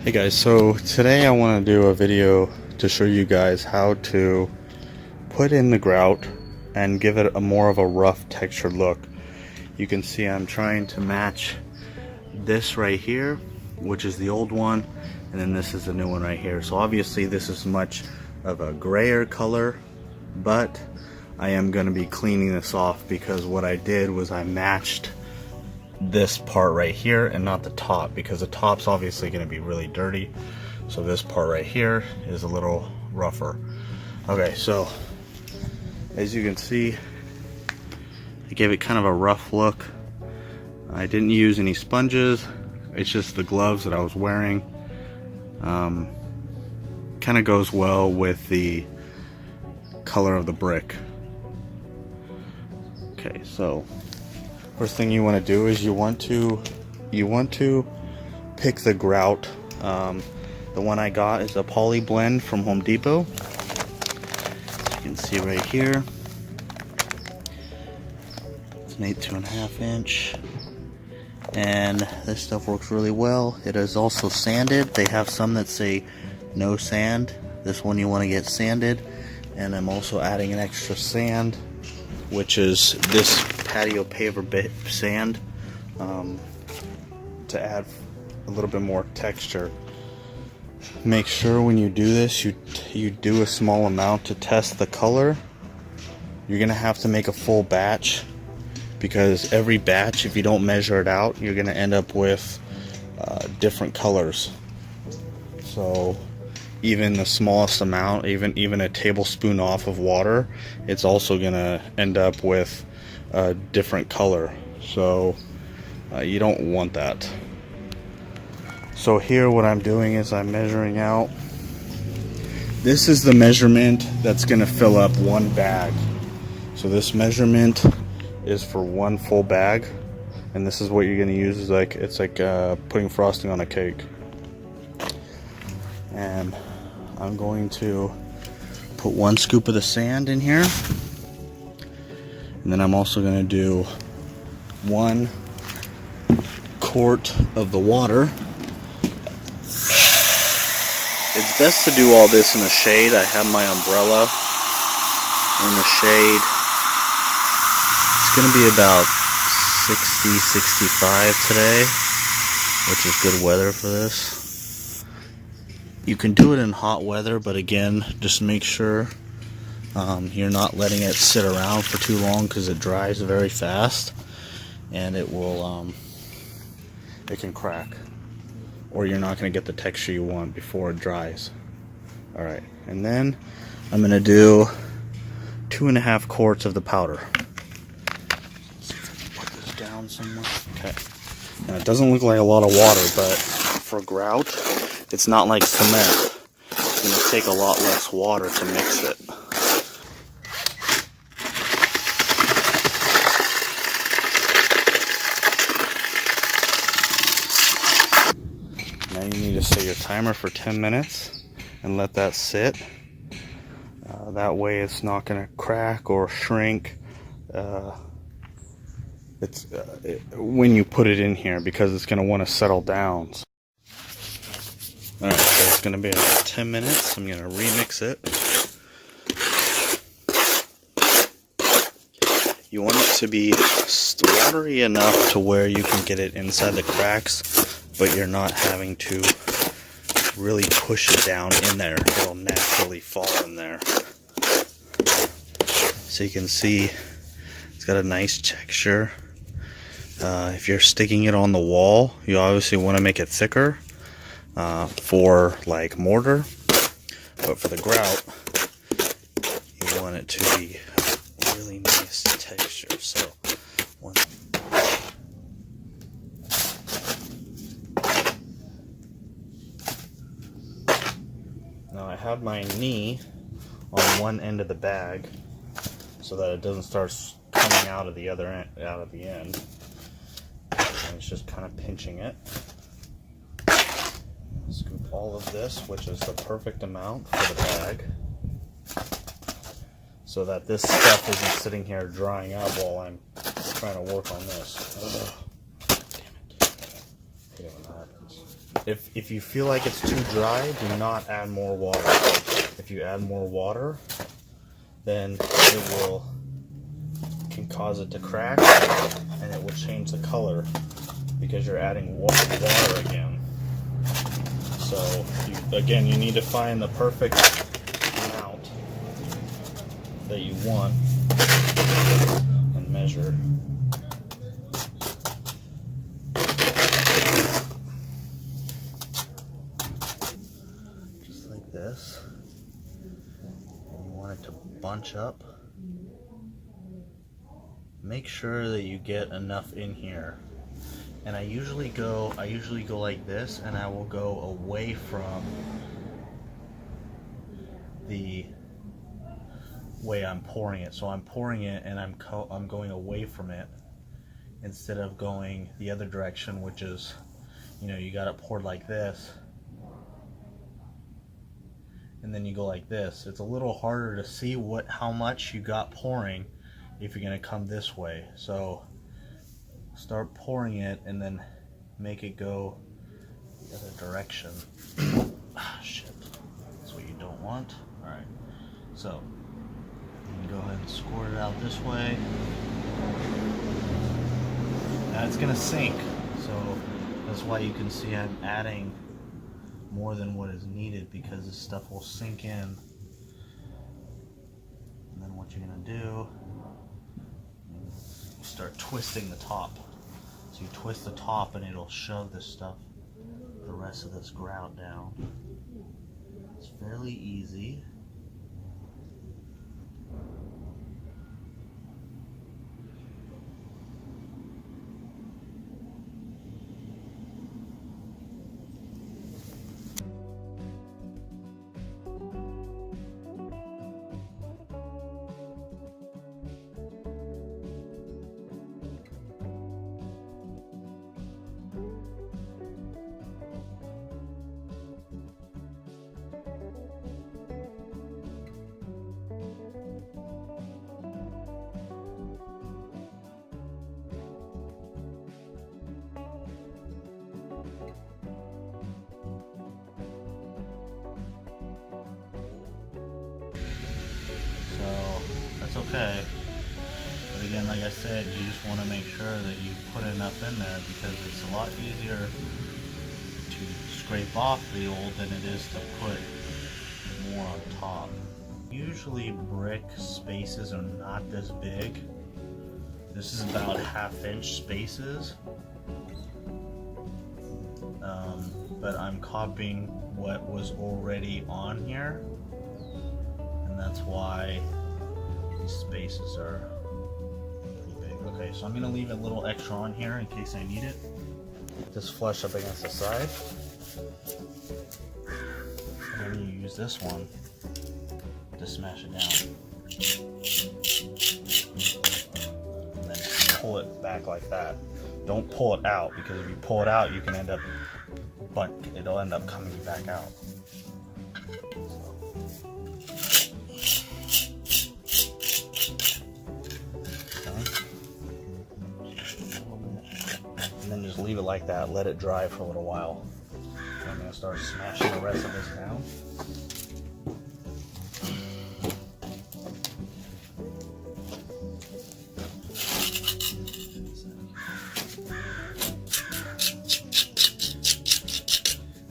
Hey guys, so today I want to do a video to show you guys how to put in the grout and give it a more of a rough textured look. You can see I'm trying to match this right here, which is the old one, and then this is the new one right here. So obviously this is much of a grayer color, but I am going to be cleaning this off because what I did was I matched this part right here and not the top, because the top's obviously going to be really dirty. So this part right here is a little rougher. Okay, so as you can see, I gave it kind of a rough look. I didn't use any sponges, it's just the gloves that I was wearing. Kind of goes well with the color of the brick. Okay, so first thing you want to do is you want to pick the grout. The one I got is a poly blend from Home Depot. You can see right here, it's an 8.2.5 inch, and this stuff works really well. It is also sanded. They have some that say no sand. This one you want to get sanded, and I'm also adding an extra sand, which is this patio paver sand, to add a little bit more texture. Make sure when you do this, you do a small amount to test the color. You're gonna have to make a full batch, because every batch, if you don't measure it out, you're gonna end up with different colors. So even the smallest amount, even a tablespoon off of water, it's also gonna end up with a different color. So you don't want that. So here what I'm doing is I'm measuring out. This is the measurement that's gonna fill up one bag. So this measurement is for one full bag, and this is what you're gonna use. It's like putting frosting on a cake. And I'm going to put 1 scoop of the sand in here, and then I'm also going to do 1 quart of the water. It's best to do all this in the shade. I have my umbrella in the shade. It's going to be about 60, 65 today, which is good weather for this. You can do it in hot weather, but again, just make sure you're not letting it sit around for too long, because it dries very fast and it will it can crack, or you're not going to get the texture you want before it dries. Alright, and then I'm going to do 2.5 quarts of the powder. Let's see if I can put this down somewhere. Okay, now it doesn't look like a lot of water, but for grout, it's not like cement. It's going to take a lot less water to mix it. Now you need to set your timer for 10 minutes and let that sit. That way it's not going to crack or shrink when you put it in here, because it's going to want to settle down. Alright, so it's going to be about 10 minutes. I'm going to remix it. You want it to be watery enough to where you can get it inside the cracks, but you're not having to really push it down in there. It'll naturally fall in there. So you can see it's got a nice texture. If you're sticking it on the wall, you obviously want to make it thicker. For like mortar, but for the grout, you want it to be really nice texture. So now I have my knee on one end of the bag so that it doesn't start coming out of the other end, and it's just kind of pinching it. Scoop all of this, which is the perfect amount for the bag, so that this stuff isn't sitting here drying out while I'm trying to work on this. Damn it. I hate it when that happens. If you feel like it's too dry, do not add more water. If you add more water, then it can cause it to crack, and it will change the color because you're adding water again. So again, you need to find the perfect amount that you want and measure. Just like this. And you want it to bunch up. Make sure that you get enough in here. And I usually go like this, and I will go away from the way I'm pouring it. So I'm pouring it and I'm going away from it instead of going the other direction, which is, you know, you got it poured like this and then you go like this. It's a little harder to see how much you got pouring if you're going to come this way. So start pouring it and then make it go the other direction. Ah, shit. That's what you don't want. Alright, so you can go ahead and squirt it out this way. Now it's going to sink, so that's why you can see I'm adding more than what is needed, because this stuff will sink in. And then what you're going to do, start twisting the top. So you twist the top and it'll shove this stuff, the rest of this grout down. It's fairly easy. That's okay, but again, like I said, you just want to make sure that you put enough in there, because it's a lot easier to scrape off the old than it is to put more on top. Usually brick spaces are not this big. This is about 1/2 inch spaces, but I'm copying what was already on here, and that's why these spaces are pretty big. Okay, so I'm going to leave a little extra on here in case I need it. Just flush up against the side. And then you use this one to smash it down. And then pull it back like that. Don't pull it out, because if you pull it out, you can end up, it'll end up coming back out. And then just leave it like that, let it dry for a little while. So I'm going to start smashing the rest of this down.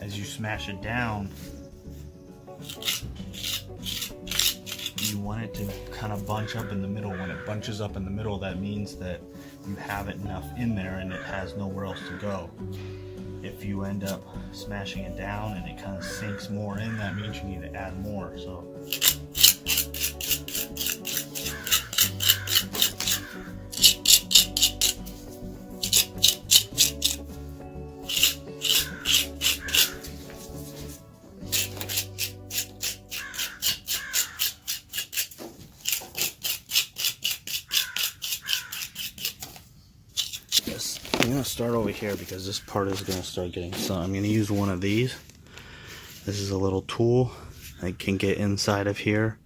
As you smash it down, you want it to kind of bunch up in the middle. When it bunches up in the middle, that means that you have it enough in there and it has nowhere else to go. If you end up smashing it down and it kind of sinks more in, that means you need to add more. So I'm going to start over here because this part is going to start getting some. I'm going to use one of these. This is a little tool. I can get inside of here.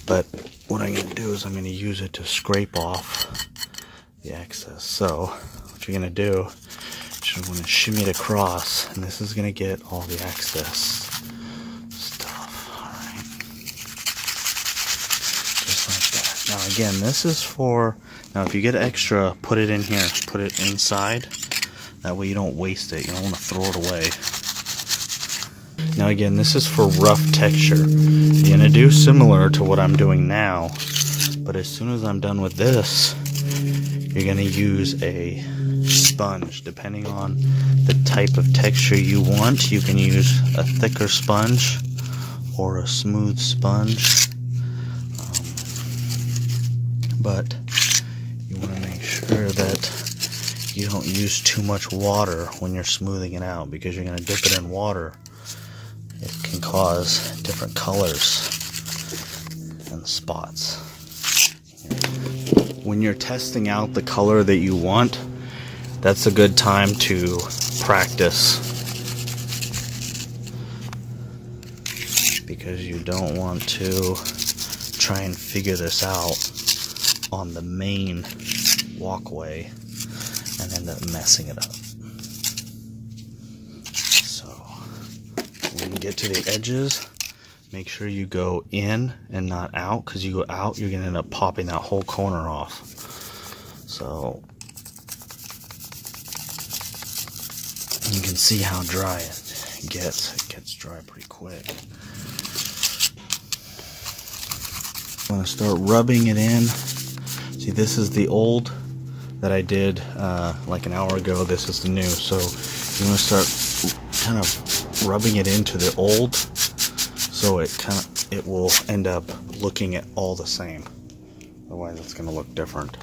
But what I'm going to do is I'm going to use it to scrape off the excess. So what you're going to do is actually want to shimmy it across, and this is going to get all the excess stuff. Alright. Just like that. Now again, this is for, now if you get extra, put it in here. Put it inside. That way you don't waste it. You don't want to throw it away. Now again, this is for rough texture. You're going to do similar to what I'm doing now, but as soon as I'm done with this, you're going to use a sponge. Depending on the type of texture you want, you can use a thicker sponge or a smooth sponge. But you want to make sure that you don't use too much water when you're smoothing it out, because you're going to dip it in water. It can cause different colors and spots. When you're testing out the color that you want, that's a good time to practice, because you don't want to try and figure this out on the main walkway and end up messing it up. So when you get to the edges, make sure you go in and not out, because you go out, you're going to end up popping that whole corner off. So you can see how dry it gets. It gets dry pretty quick. I'm going to start rubbing it in. See, this is the old that I did like an hour ago. This is the new. So you want to start kind of rubbing it into the old, so it will end up looking all the same. Otherwise it's going to look different.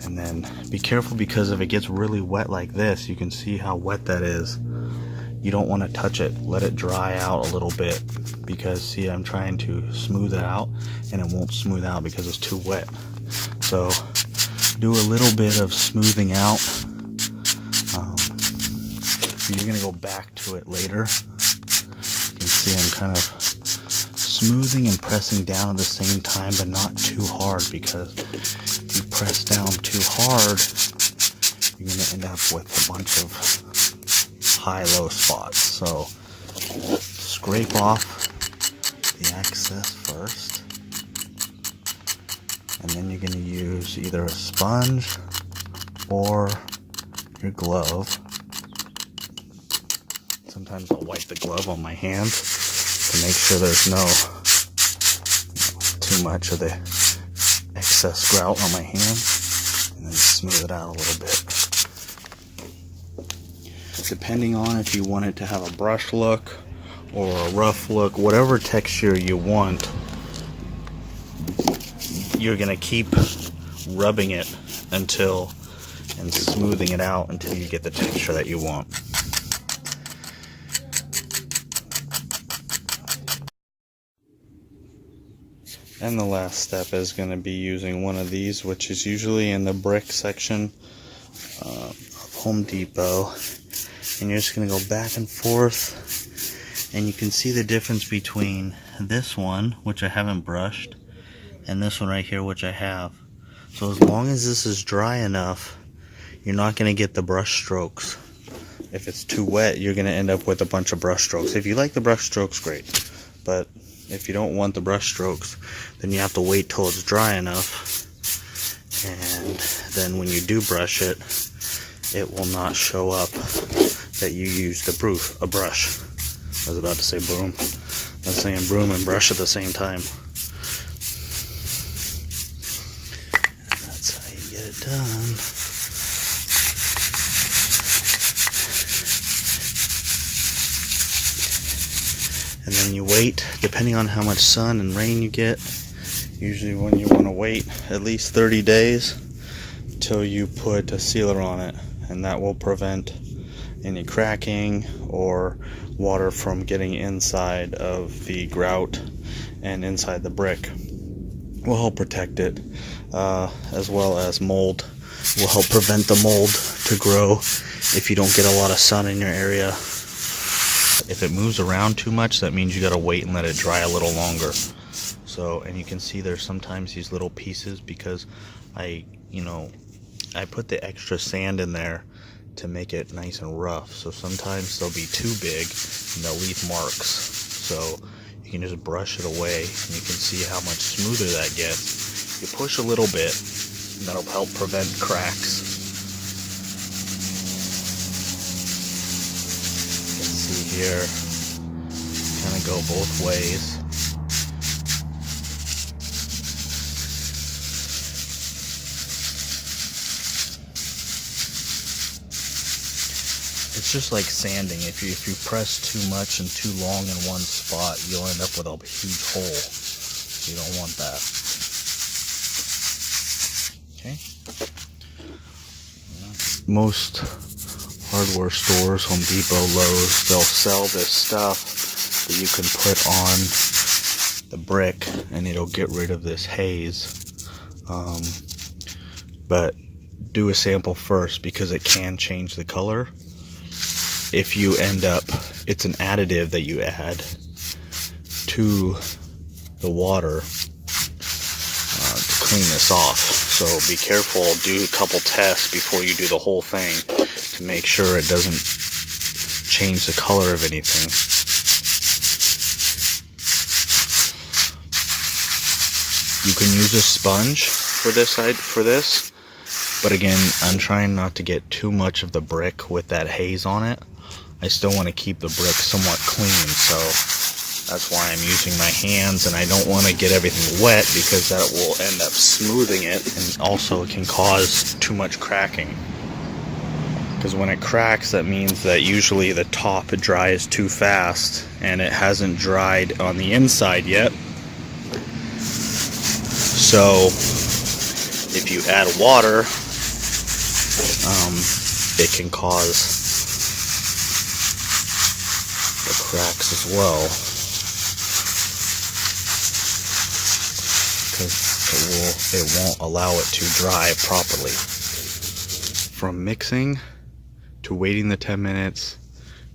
And then be careful, because if it gets really wet like this, you can see how wet that is. You don't want to touch it. Let it dry out a little bit, because see, I'm trying to smooth it out and it won't smooth out because it's too wet. So do a little bit of smoothing out. You're going to go back to it later. You can see I'm kind of smoothing and pressing down at the same time, but not too hard, because if you press down too hard, you're going to end up with a bunch of high-low spots. So scrape off the excess first, and then you're going to use either a sponge or your glove. Sometimes I'll wipe the glove on my hand to make sure there's no too much of the excess grout on my hand, and then smooth it out a little bit. Depending on if you want it to have a brush look or a rough look, whatever texture you want, you're going to keep rubbing it and smoothing it out until you get the texture that you want. And the last step is going to be using one of these, which is usually in the brick section of Home Depot. And you're just going to go back and forth. And you can see the difference between this one, which I haven't brushed, and this one right here, which I have. So as long as this is dry enough, you're not going to get the brush strokes. If it's too wet, you're going to end up with a bunch of brush strokes. If you like the brush strokes, great. But if you don't want the brush strokes, then you have to wait till it's dry enough, and then when you do brush it, it will not show up that you used a brush. I was about to say broom. I was saying broom and brush at the same time. That's how you get it done. And then you wait, depending on how much sun and rain you get. Usually when you want to wait at least 30 days till you put a sealer on it, and that will prevent any cracking or water from getting inside of the grout and inside the brick. Will help protect it, as well as mold. Will help prevent the mold to grow if you don't get a lot of sun in your area. If it moves around too much, that means you gotta wait and let it dry a little longer. So, and you can see there's sometimes these little pieces, because I put the extra sand in there to make it nice and rough. So sometimes they'll be too big and they'll leave marks. So you can just brush it away and you can see how much smoother that gets. You push a little bit and that'll help prevent cracks. You can see here, kind of go both ways. It's just like sanding. If you press too much and too long in one spot, you'll end up with a huge hole. You don't want that. Okay. Most hardware stores, Home Depot, Lowe's, they'll sell this stuff that you can put on the brick and it'll get rid of this haze. But do a sample first because it can change the color. If you end up, it's an additive that you add to the water to clean this off. So be careful, do a couple tests before you do the whole thing to make sure it doesn't change the color of anything. You can use a sponge for this, but again, I'm trying not to get too much of the brick with that haze on it. I still want to keep the brick somewhat clean, so that's why I'm using my hands, and I don't want to get everything wet because that will end up smoothing it, and also it can cause too much cracking. Because when it cracks, that means that usually the top dries too fast, and it hasn't dried on the inside yet. So if you add water, it can cause the cracks as well, because it won't allow it to dry properly. From mixing to waiting the 10 minutes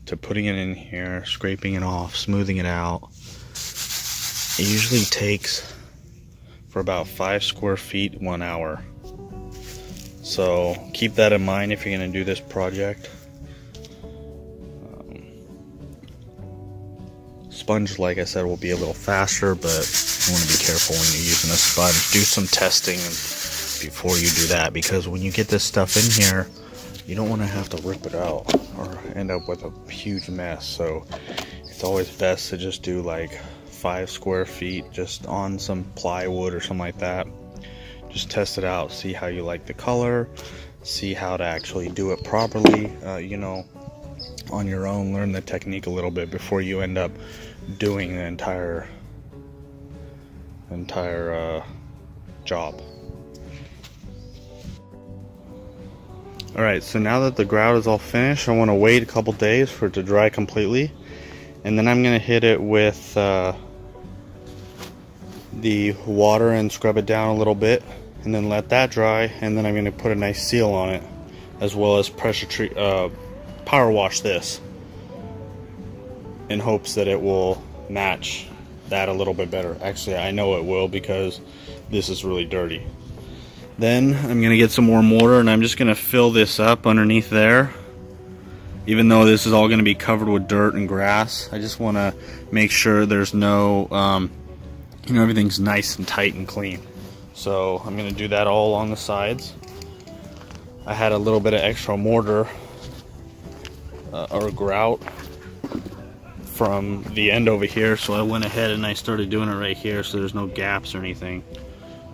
to putting it in here, scraping it off, smoothing it out, it usually takes for about 5 square feet 1 hour. So keep that in mind if you're going to do this project. Sponge, like I said, will be a little faster, but you want to be careful when you're using a sponge. Do some testing before you do that, because when you get this stuff in here, you don't want to have to rip it out or end up with a huge mess. So it's always best to just do like 5 square feet just on some plywood or something like that. Just test it out, see how you like the color, see how to actually do it properly, you know, on your own. Learn the technique a little bit before you end up doing the entire job. Alright, so now that the grout is all finished, I want to wait a couple days for it to dry completely, and then I'm going to hit it with the water and scrub it down a little bit, and then let that dry, and then I'm going to put a nice seal on it, as well as power wash this in hopes that it will match that a little bit better. Actually, I know it will, because this is really dirty. Then I'm going to get some more mortar, and I'm just going to fill this up underneath there. Even though this is all going to be covered with dirt and grass, I just want to make sure there's no, you know, everything's nice and tight and clean. So I'm going to do that all along the sides. I had a little bit of extra mortar or grout from the end over here, so I went ahead and I started doing it right here so there's no gaps or anything.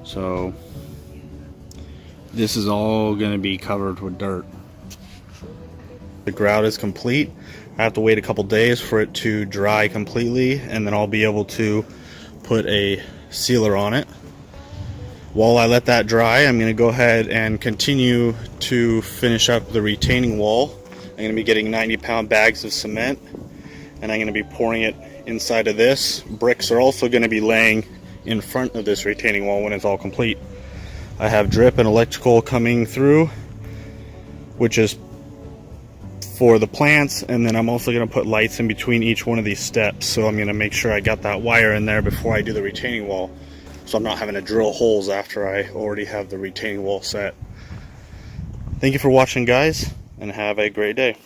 So this is all going to be covered with dirt. The grout is complete. I have to wait a couple days for it to dry completely, and then I'll be able to put a sealer on it. While I let that dry, I'm going to go ahead and continue to finish up the retaining wall. I'm going to be getting 90-pound bags of cement, and I'm going to be pouring it inside of this. Bricks are also going to be laying in front of this retaining wall when it's all complete. I have drip and electrical coming through, which is for the plants, and then I'm also going to put lights in between each one of these steps. So I'm going to make sure I got that wire in there before I do the retaining wall, so I'm not having to drill holes after I already have the retaining wall set. Thank you for watching, guys. and have a great day.